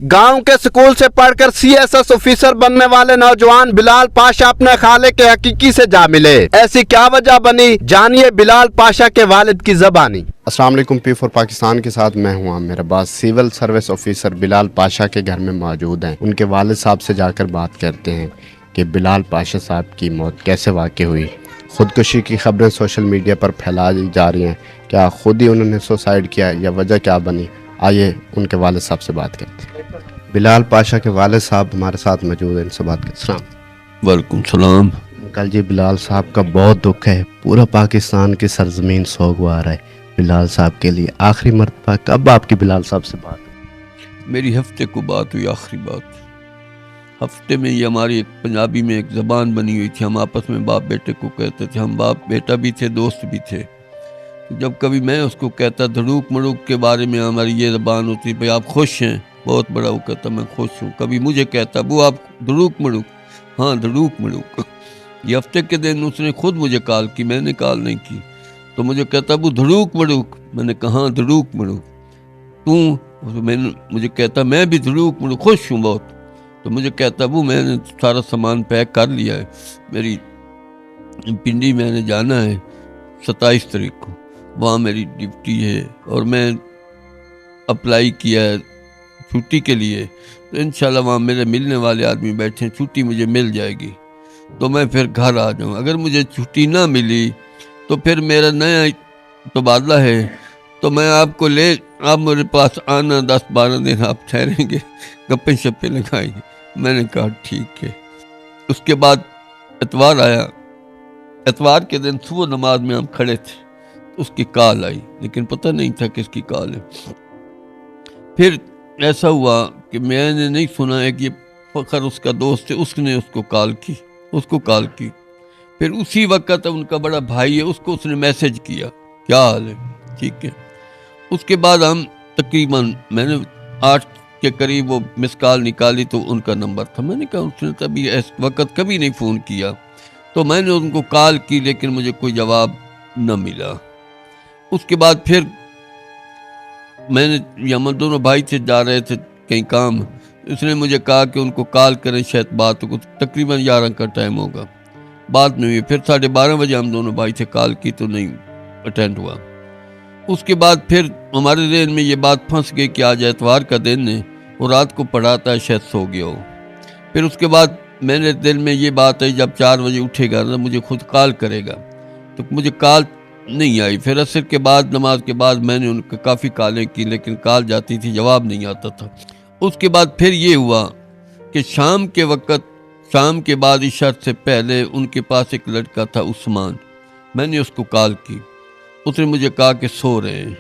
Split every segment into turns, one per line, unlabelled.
गांव के स्कूल से पढ़कर सीएसएस ऑफिसर बनने वाले नौजवान बिलाल पाशा अपने खाले के हकीकी से जा मिले। ऐसी क्या वजह बनी, जानिए बिलाल पाशा के वालिद की ज़बानी। अस्सलाम वालेकुम, P4 पाकिस्तान के साथ मैं हूँ मेरा बात civil service officer Bilal Pasha के घर में मौजूद हैं। उनके वालिद साहब से जाकर बात करते हैं कि बिलाल पाशा साहब की मौत कैसे वाक़ई हुई। ख़ुदकुशी की खबरें सोशल मीडिया पर फैलाई जा रही हैं, क्या खुद ही उन्होंने सुसाइड किया या वजह क्या बनी। आइए उनके वालिद साहब से बात करते हैं। बिलाल पाशा के वालिद साहब हमारे साथ मौजूद हैं, इनसे बात करते हैं।
वालेकुम सलाम।
कल जी बिलाल साहब का बहुत दुख है, पूरा पाकिस्तान की सरजमीन सोगवार है। बिलाल साहब के लिए आखिरी मरतबा कब आपकी बिलाल साहब से बात हुई?
मेरी हफ्ते को बात हुई, आखिरी बात हफ्ते में। ये हमारी एक पंजाबी में एक ज़बान बनी हुई थी, हम आपस में बाप बेटे को कहते थे। हम बाप बेटा भी थे, दोस्त भी थे। जब कभी मैं उसको कहता धड़ूक मड़ूक के बारे में, हमारी ये ज़बान होती, भाई आप खुश हैं, बहुत बड़ा। वो कहता मैं खुश हूँ। कभी मुझे कहता वो आप धड़ूक मड़ूक, हाँ धड़ूक मड़ूक। ये हफ्ते के दिन उसने खुद मुझे कॉल की, मैंने कॉल नहीं की। तो मुझे कहता वो धड़ूक मड़ूक, मैंने कहा हाँ धड़ूक मड़ूक। तू मैंने मुझे कहता मैं भी धड़ूक मड़ूक खुश हूँ बहुत। तो मुझे कहता वो मैंने सारा सामान पैक कर लिया है, मेरी पिंडी मैंने जाना है 27 तारीख को, वहाँ मेरी ड्यूटी है और मैं अप्लाई किया है छुट्टी के लिए। तो इंशाल्लाह वहाँ मेरे मिलने वाले आदमी बैठे हैं, छुट्टी मुझे मिल जाएगी तो मैं फिर घर आ जाऊँ। अगर मुझे छुट्टी ना मिली तो फिर मेरा नया तबादला है, तो मैं आपको ले, आप मेरे पास आना, 10-12 दिन आप ठहरेंगे, गप्पे शप्पे लगाएंगे। मैंने कहा ठीक है। उसके बाद एतवार आया, एतवार के दिन सुबह नमाज में हम खड़े थे, उसकी कॉल आई, लेकिन पता नहीं था किसकी कॉल है। फिर ऐसा हुआ कि मैंने नहीं सुना है कि ये फ़खर उसका दोस्त है, उसने उसको कॉल की। फिर उसी वक्त उनका बड़ा भाई है, उसको उसने मैसेज किया क्या हाल है, ठीक है। उसके बाद हम तकरीबन मैंने 8 के करीब वो मिस कॉल निकाली तो उनका नंबर था। मैंने कहा उसने तभी इस वक्त कभी नहीं फ़ोन किया। तो मैंने उनको कॉल की, लेकिन मुझे कोई जवाब न मिला। उसके बाद फिर मैंने, हम दोनों भाई थे, जा रहे थे कहीं काम, उसने मुझे कहा कि उनको कॉल करें, शायद बात हो। तकरीबन 11 का टाइम होगा, बात नहीं हुई। फिर 12:30 बजे हम दोनों भाई थे, कॉल की तो नहीं अटेंड हुआ। उसके बाद फिर हमारे जहन में ये बात फंस गई कि आज एतवार का दिन है, वो रात को पढ़ाता है, शायद सो गया हो। फिर उसके बाद मेरे दिल में ये बात आई, जब 4 बजे उठेगा ना मुझे खुद कॉल करेगा। तो मुझे कॉल नहीं आई। फिर असर के बाद, नमाज के बाद मैंने उनके काफ़ी कॉलें की, लेकिन कॉल जाती थी, जवाब नहीं आता था। उसके बाद फिर ये हुआ कि शाम के वक्त, शाम के बाद इशा से पहले उनके पास एक लड़का था उस्मान, मैंने उसको कॉल की। उसने मुझे कहा कि सो रहे हैं।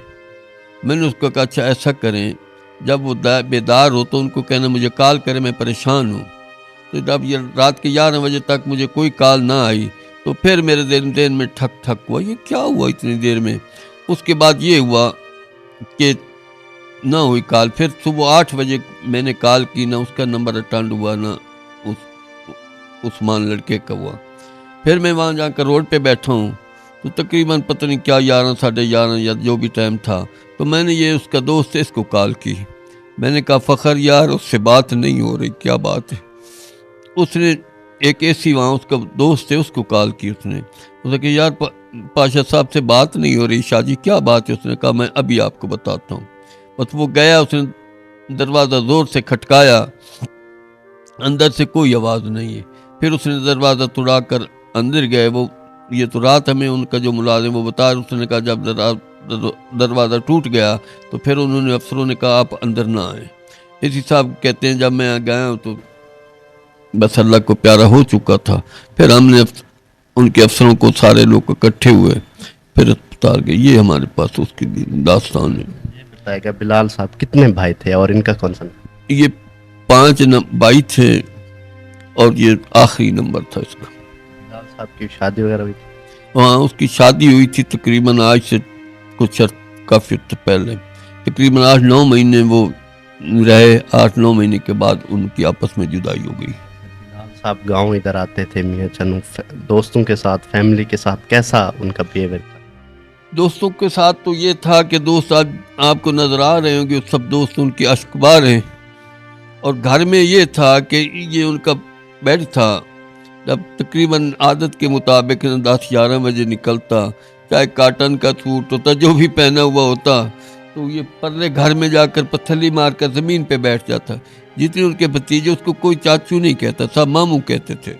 मैंने उसको कहा अच्छा ऐसा करें, जब वो बेदार हो तो उनको कहना मुझे कॉल करें, मैं परेशान हूँ। तो जब ये रात के 11 बजे तक मुझे कोई कॉल ना आई तो फिर मेरे दिन में ठक ठक हुआ, ये क्या हुआ इतनी देर में। उसके बाद ये हुआ कि ना हुई कॉल। फिर सुबह 8 बजे मैंने कॉल की, ना उसका नंबर अटेंड हुआ, ना उस्मान लड़के का हुआ। फिर मैं वहाँ जाकर रोड पे बैठा हूँ तो तकरीबन पता नहीं क्या 11, 11:30 या जो भी टाइम था, तो मैंने ये उसका दोस्त है इसको कॉल की। मैंने कहा फ़खर यार उससे बात नहीं हो रही, क्या बात है। उसने एक ऐसी वहाँ उसका दोस्त है उसको कॉल की। उसने कहा यार पाशा साहब से बात नहीं हो रही, शाहजी क्या बात है। उसने कहा मैं अभी आपको बताता हूँ। बस वो गया, उसने दरवाज़ा ज़ोर से खटकाया, अंदर से कोई आवाज़ नहीं है। फिर उसने दरवाज़ा तोड़ा कर अंदर गए। वो ये तो रात हमें उनका जो मुलाजिम वो बता, उसने कहा जब दरवाज़ा टूट गया तो फिर उन्होंने, अफसरों ने कहा आप अंदर ना आए। इसी साहब कहते हैं जब मैं गया तो बस अल्लाह को प्यारा हो चुका था। फिर हमने उनके अफसरों को, सारे लोग इकट्ठे हुए, फिर अस्पताल गए। ये हमारे पास उसकी दास्तान है।
ये बताएगा बिलाल साहब कितने भाई थे और इनका कौन सा?
ये 5 भाई थे और ये आखिरी नंबर था इसका।
बिलाल साहब की शादी वगैरह हुई थी?
हाँ उसकी शादी हुई थी तकरीबन आज से कुछ काफ़ी पहले, तकरीबन 8-9 महीने वो रहे। 8-9 महीने के बाद उनकी आपस में जुदाई हो गई।
साहब गांव इधर आते थे मियां चन्नू, दोस्तों के साथ, फैमिली के साथ, कैसा उनका बिहेवियर था?
दोस्तों के साथ तो ये था कि दोस्त आज आपको नज़र आ रहे होंगे, सब दोस्त उनके अश्कबार हैं। اور گھر میں یہ تھا کہ یہ ان کا بیڈ تھا، جب تقریباً عادت کے مطابق 10-11 بجے نکلتا، چاہے کاٹن کا سوٹ ہوتا، جو بھی پہنا ہوا ہوتا، تو یہ پرلے گھر میں جا کر پتھلی مار کر زمین پہ بیٹھ جاتا. جتنے ان کے بھتیجے اس کو کوئی چاچو نہیں کہتا، سب ماموں کہتے تھے.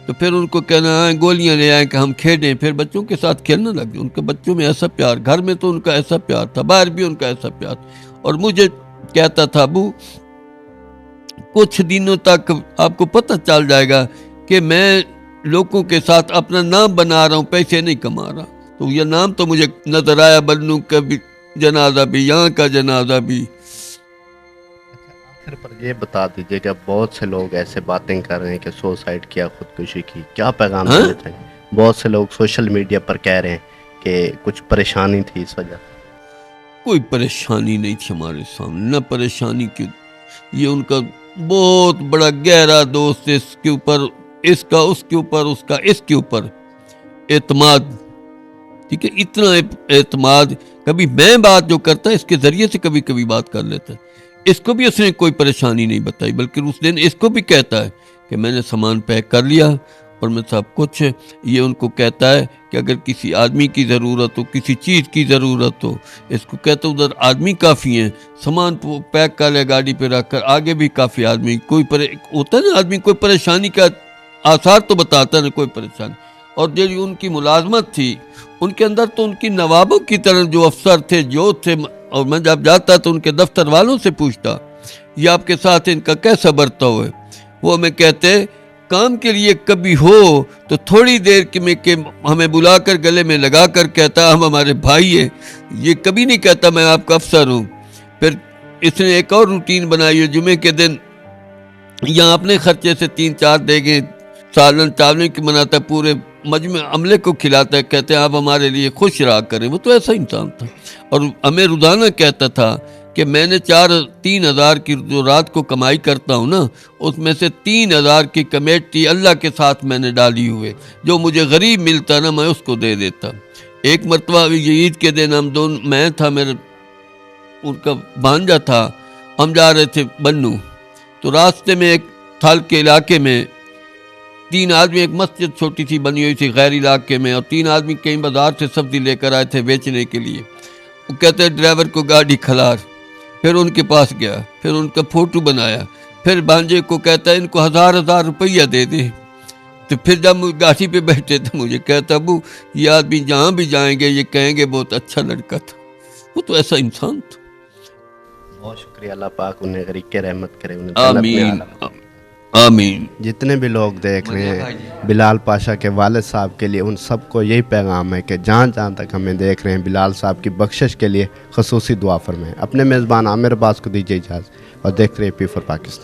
تو پھر ان کو کہنا آئیں گولیاں لے آئیں کہ ہم کھیلیں، پھر بچوں کے ساتھ کھیلنے لگ گئے. ان کے بچوں میں ایسا پیار، گھر میں تو ان کا ایسا پیار تھا، باہر بھی ان کا ایسا پیار. اور مجھے کہتا تھا ابو کچھ دنوں تک آپ کو پتہ چل جائے گا کہ میں لوگوں کے ساتھ اپنا نام بنا رہا ہوں، پیسے نہیں کما رہا. تو یہ نام تو مجھے نظر آیا، بنوں کا بھی جنازہ بھی، یہاں کا جنازہ بھی.
آخر پر یہ بتا دیجئے کہ بہت سے لوگ ایسے باتیں کر رہے ہیں کہ سوسائڈ کیا، خودکشی کی، کیا پیغام دیتے ہیں؟ بہت سے لوگ سوشل میڈیا پر کہہ رہے ہیں کہ کچھ پریشانی تھی اس وجہ سے.
کوئی پریشانی نہیں تھی ہمارے سامنے، نہ پریشانی کی. یہ ان کا بہت بڑا گہرا دوست، اس کے اوپر اس کا، اس کے اوپر اس کا، اس کے اوپر اعتماد. ٹھیک ہے، اتنا اعتماد. کبھی میں بات جو کرتا اس کے ذریعے سے کبھی کبھی بات کر لیتا ہے. اس کو بھی اس نے کوئی پریشانی نہیں بتائی، بلکہ اس دن اس کو بھی کہتا ہے کہ میں نے سامان پیک کر لیا اور میں سب کچھ. یہ ان کو کہتا ہے کہ اگر کسی آدمی کی ضرورت ہو، کسی چیز کی ضرورت ہو، اس کو کہتا ادھر آدمی کافی ہیں، سامان پیک کر لے گاڑی پہ رکھ کر، آگے بھی کافی آدمی. کوئی ہوتا ہے نا آدمی کوئی پریشانی کا آثار تو بتاتا ہے، کوئی پریشانی. اور جو ان کی ملازمت تھی ان کے اندر، تو ان کی نوابوں کی طرح جو افسر تھے جو تھے. اور میں جب جاتا تو ان کے دفتر والوں سے پوچھتا یہ آپ کے ساتھ ان کا کیسا برتاؤ ہے. وہ ہمیں کہتے کام کے لیے کبھی ہو تو تھوڑی دیر میں کہ ہمیں بلا کر گلے میں لگا کر کہتا ہم ہمارے بھائی ہیں. یہ کبھی نہیں کہتا میں آپ کا افسر ہوں. پھر اس نے ایک اور روٹین بنائی ہے، جمعے کے دن یہاں اپنے خرچے سے 3-4 دیگیں سالن چاول کی بناتا ہے، پورے مجمع عملے کو کھلاتا ہے. کہتے ہیں آپ ہمارے لیے خوش رہا کریں. وہ تو ایسا انسان تھا. اور ہمیں روزانہ کہتا تھا کہ میں نے 3,000 کی جو رات کو کمائی کرتا ہوں نا، اس میں سے 3,000 کی کمیٹی اللہ کے ساتھ میں نے ڈالی ہوئے، جو مجھے غریب ملتا نا میں اس کو دے دیتا. ایک مرتبہ یہ عید کے دن ہم دونوں، میں تھا، میرا ان کا بھانجا تھا، ہم جا رہے تھے بنوں. تو راستے میں ایک تھل کے علاقے میں 3 آدمی، ایک مسجد چھوٹی سی بنی ہوئی تھی غیر علاقے میں، اور 3 آدمی کہیں بازار سے سبزی لے کر آئے تھے بیچنے کے لیے. وہ کہتے ہیں ڈرائیور کو گاڑی کھلار. پھر ان کے پاس گیا، پھر ان کا فوٹو بنایا، پھر بھانجے کو کہتا ہے ان کو 1,000 روپیہ دے دے. تو پھر جب گاڑی پہ بیٹھے تھے مجھے کہتا ابو یہ آدمی جہاں بھی جائیں گے یہ کہیں گے بہت اچھا لڑکا تھا. وہ تو ایسا انسان تھا.
بہت شکریہ، اللہ پاک انہیں غریق کے رحمت کرے، انہیں
آمین آمین.
جتنے بھی لوگ دیکھ رہے ہیں بلال پاشا کے والد صاحب کے لیے، ان سب کو یہی پیغام ہے کہ جہاں جہاں تک ہمیں دیکھ رہے ہیں بلال صاحب کی بخشش کے لیے خصوصی دعا فرمائیں. اپنے میزبان عامر عباس کو دیجیے اجازت اور دیکھتے رہیے P4 پاکستان.